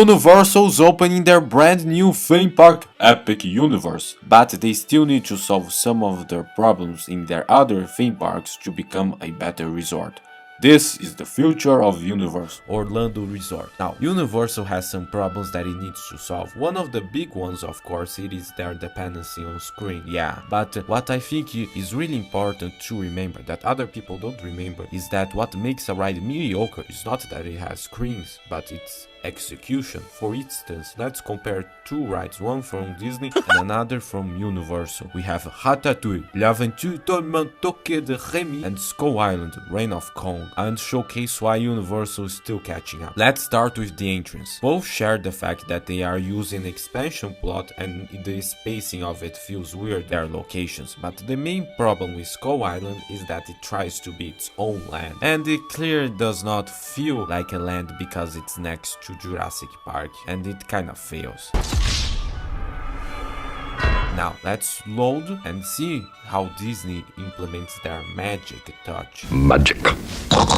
Universal's opening their brand new theme park, Epic Universe, but they still need to solve some of their problems in their other theme parks to become a better resort. This is the future of Universal Orlando Resort. Now, Universal has some problems that it needs to solve. One of the big ones, of course, it is their dependency on screen. Yeah, but what I think is really important to remember, that other people don't remember, is that what makes a ride mediocre is not that it has screens, but it's execution. For instance, let's compare two rides, one from Disney and another from Universal. We have Ratatouille, L'Aventure Tourmentée de Remy, and Skull Island, Reign of Kong, and showcase why Universal is still catching up. Let's start with the entrance. Both share the fact that they are using expansion plot and the spacing of it feels weird, their locations, but the main problem with Skull Island is that it tries to be its own land, and it clearly does not feel like a land because it's next to Jurassic Park, and it kinda fails. Now let's load and see how Disney implements their magic touch. Magic.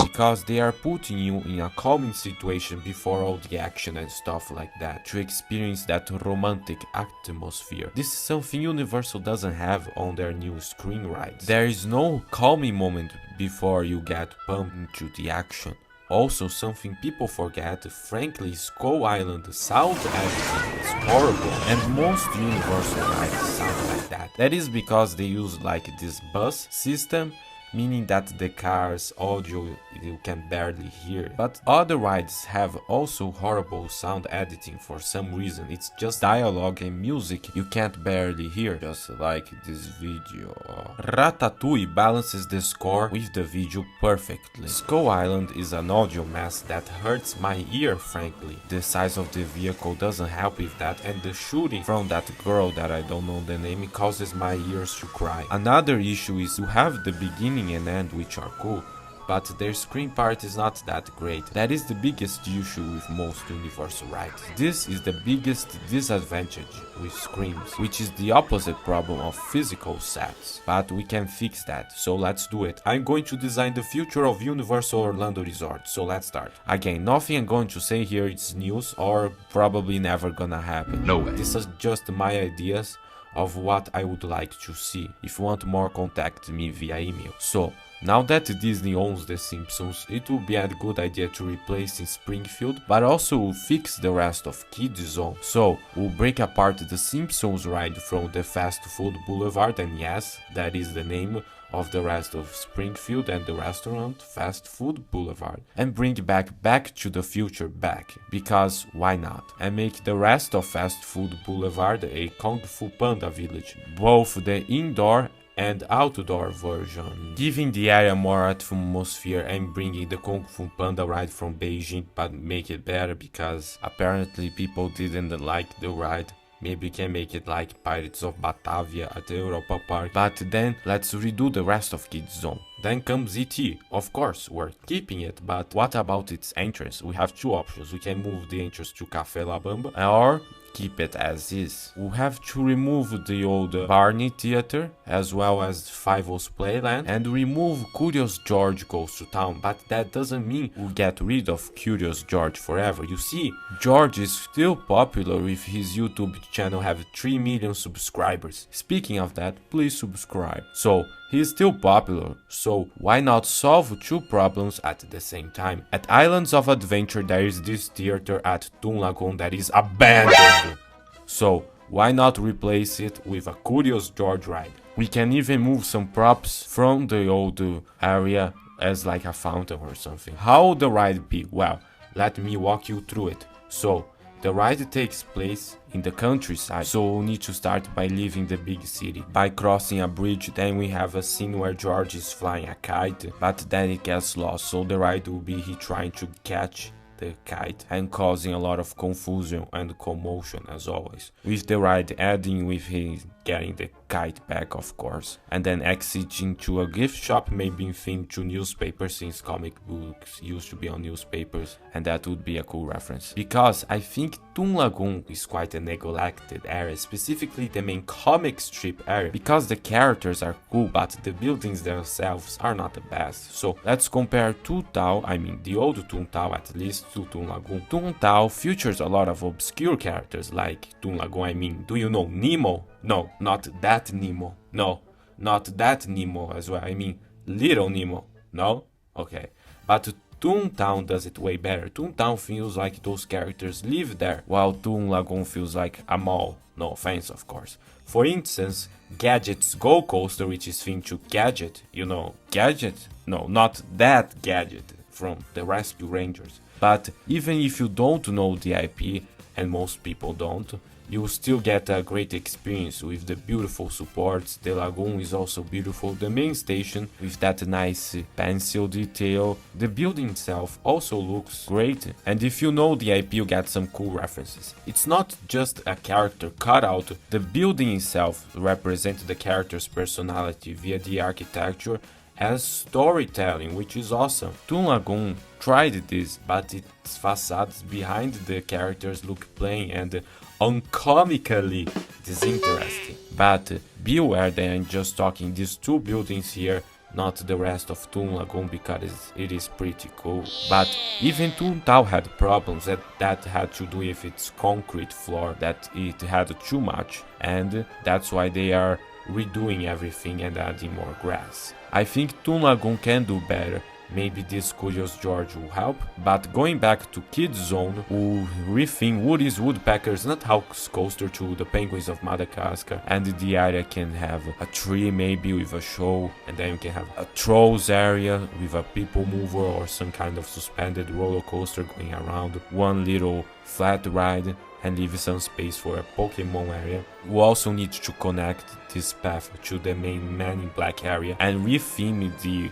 Because they are putting you in a calming situation before all the action and stuff like that, to experience that romantic atmosphere. This is something Universal doesn't have on their new screen rides. There is no calming moment before you get pumped into the action. Also, something people forget, frankly, Skull Island sound editing is horrible, and most Universal rides sound like that. That is because they use like this bus system, meaning that the car's audio you can barely hear. But other rides have also horrible sound editing for some reason. It's just dialogue and music you can't barely hear, just like this video. Ratatouille balances the score with the video perfectly. Skull Island is an audio mess that hurts my ear, frankly. The size of the vehicle doesn't help with that, and the shooting from that girl that I don't know the name causes my ears to cry. Another issue is you have the beginning and end, which are cool, but their screen part is not that great. That is the biggest issue with most Universal rides. This is the biggest disadvantage with screens, which is the opposite problem of physical sets. But we can fix that, so let's do it. I'm going to design the future of Universal Orlando Resort, so let's start. Again, nothing I'm going to say here is news or probably never gonna happen. No way. This is just my ideas of what I would like to see. If you want more, contact me via email. So, now that Disney owns The Simpsons, it will be a good idea to replace in Springfield, but also fix the rest of Kids Zone. So, we'll break apart the Simpsons ride from the Fast Food Boulevard, and yes, that is the name of the rest of Springfield and the restaurant Fast Food Boulevard, and bring back to the future back, because why not, and make the rest of Fast Food Boulevard a Kung Fu Panda village, both the indoor and outdoor version, giving the area more atmosphere and bringing the Kung Fu Panda ride from Beijing, but make it better because apparently people didn't like the ride. Maybe we can make it like Pirates of Batavia at the Europa Park. But then let's redo the rest of Kids Zone. Then comes ET. Of course, we're keeping it, but what about its entrance? We have two options. We can move the entrance to Café La Bamba, or keep it as is. We'll have to remove the old Barney Theater as well as Five-O's Playland and remove Curious George Goes to Town, but that doesn't mean we'll get rid of Curious George forever. You see, George is still popular with his YouTube channel have 3 million subscribers. Speaking of that, please subscribe. So, he is still popular, so why not solve two problems at the same time? At Islands of Adventure there is this theater at Toon Lagoon that is abandoned. So why not replace it with a Curious George ride? We can even move some props from the old area as like a fountain or something. How would the ride be? Well, let me walk you through it. So, the ride takes place in the countryside, so we'll need to start by leaving the big city. By crossing a bridge, then we have a scene where George is flying a kite, but then it gets lost, so the ride will be he trying to catch the kite and causing a lot of confusion and commotion as always, with the ride adding with his getting the kite back, of course, and then exiting to a gift shop, maybe themed to newspapers, since comic books used to be on newspapers, and that would be a cool reference. Because I think Toon Lagoon is quite a neglected area, specifically the main comic strip area, because the characters are cool, but the buildings themselves are not the best. So let's compare Toontown, I mean the old Toontown at least, to Toon Lagoon. Toontown features a lot of obscure characters like Toon Lagoon. I mean, do you know Nemo? No, not that Nemo. No, not that Nemo as well. I mean, Little Nemo. No? Okay. But Toontown does it way better. Toontown feels like those characters live there, while Toon Lagoon feels like a mall. No offense, of course. For instance, Gadget's Go Coaster, which is themed to Gadget. You know, Gadget? No, not that Gadget from the Rescue Rangers. But even if you don't know the IP, and most people don't, you still get a great experience with the beautiful supports. The lagoon is also beautiful. The main station with that nice pencil detail. The building itself also looks great. And if you know the IP, you get some cool references. It's not just a character cutout. The building itself represents the character's personality via the architecture as storytelling, which is awesome. Toon Lagoon tried this, but its facades behind the characters look plain and uncomically disinteresting. But beware that I'm just talking these two buildings here, not the rest of Toon Lagoon, because it is pretty cool. But even Toontown had problems that had to do with its concrete floor, that it had too much, and that's why they are redoing everything and adding more grass. I think Toon Lagoon can do better. Maybe this Curious George will help. But going back to Kids Zone, who retheme Woody's Woodpecker's Nut House Coaster to the Penguins of Madagascar, and the area can have a tree maybe with a show, and then you can have a Trolls area with a people mover or some kind of suspended roller coaster going around, one little flat ride, and leave some space for a Pokemon area. You also need to connect this path to the main Man in Black area and retheme the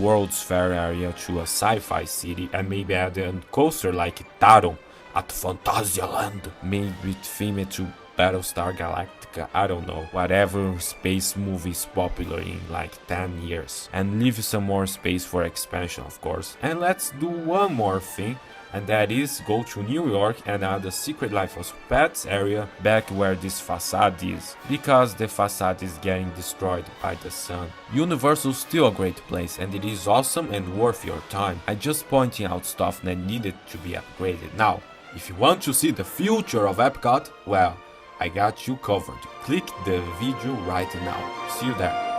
World's Fair area to a sci-fi city, and maybe add a coaster like Taron at Phantasialand. Maybe theme it to Battlestar Galactica, I don't know, whatever space movie is popular in like 10 years. And leave some more space for expansion, of course. And let's do one more thing, and that is go to New York and add the Secret Life of Pets area back where this facade is, because the facade is getting destroyed by the sun. Universal's still a great place, and it is awesome and worth your time. I just pointing out stuff that needed to be upgraded. Now, if you want to see the future of Epcot, well, I got you covered. Click the video right now. See you there.